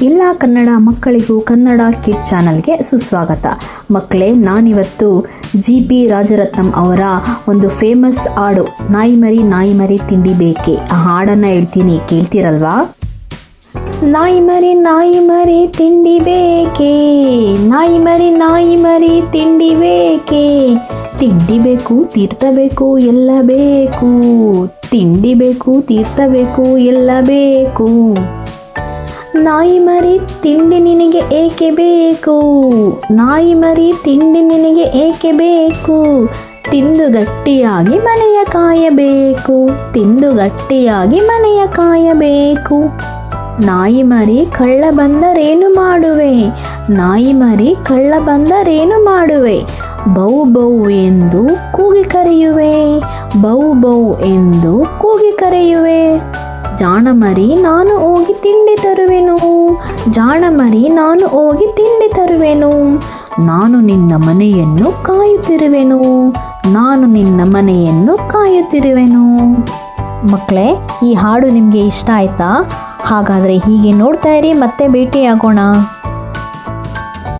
ಎಲ್ಲ ಕನ್ನಡ ಮಕ್ಕಳಿಗೂ ಕನ್ನಡ ಕಿಡ್ ಚಾನಲ್ಗೆ ಸುಸ್ವಾಗತ. ಮಕ್ಕಳೇ, ನಾನಿವತ್ತು GP ರಾಜರತ್ನಂ ಅವರ ಒಂದು ಫೇಮಸ್ ಹಾಡು ನಾಯಿ ಮರಿ ತಿಂಡಿ ಬೇಕೆ, ಆ ಹಾಡನ್ನು ಹೇಳ್ತೀನಿ, ಕೇಳ್ತೀರಲ್ವಾ? ನಾಯಿ ಮರಿ ತಿಂಡಿ ಬೇಕೆ, ನಾಯಿ ಮರಿ ತಿಂಡಿ ಬೇಕೆ, ತಿಂಡಿ ಬೇಕು ತೀರ್ಥ ಬೇಕು ಎಲ್ಲ ಬೇಕು, ತಿಂಡಿ ಬೇಕು ತೀರ್ಥ ಬೇಕು ಎಲ್ಲ ಬೇಕು. ನಾಯಿ ಮರಿ ತಿಂಡಿ ನಿನಗೆ ಏಕೆ ಬೇಕು, ನಾಯಿ ಮರಿ ತಿಂಡಿ ನಿನಗೆ ಏಕೆ ಬೇಕು, ತಿಂದು ಗಟ್ಟಿಯಾಗಿ ಮನೆಯ ಕಾಯಬೇಕು, ತಿಂದು ಗಟ್ಟಿಯಾಗಿ ಮನೆಯ ಕಾಯಬೇಕು. ನಾಯಿ ಮರಿ ಕಳ್ಳ ಬಂದರೇನು ಮಾಡುವೆ, ನಾಯಿ ಮರಿ ಕಳ್ಳ ಬಂದರೇನು ಮಾಡುವೆ, ಬೌ ಬೌ ಎಂದು ಕೂಗಿ ಕರೆಯುವೆ, ಬೌ ಬೌ ಎಂದು ಕೂಗಿ ಕರೆಯುವೆ. ಜಾಣ ಮರಿ ನಾನು ಹೋಗಿ ತಿಂಡಿ ತರುವೆನು, ಜಾಣ ಮರಿ ನಾನು ಹೋಗಿ ತಿಂಡಿ ತರುವೆನು, ನಾನು ನಿನ್ನ ಮನೆಯನ್ನು ಕಾಯುತ್ತಿರುವೆನು, ನಾನು ನಿನ್ನ ಮನೆಯನ್ನು ಕಾಯುತ್ತಿರುವೆನು. ಮಕ್ಕಳೇ, ಈ ಹಾಡು ನಿಮಗೆ ಇಷ್ಟ ಆಯ್ತಾ? ಹಾಗಾದರೆ ಹೀಗೆ ನೋಡ್ತಾ ಇರಿ, ಮತ್ತೆ ಭೇಟಿಯಾಗೋಣ.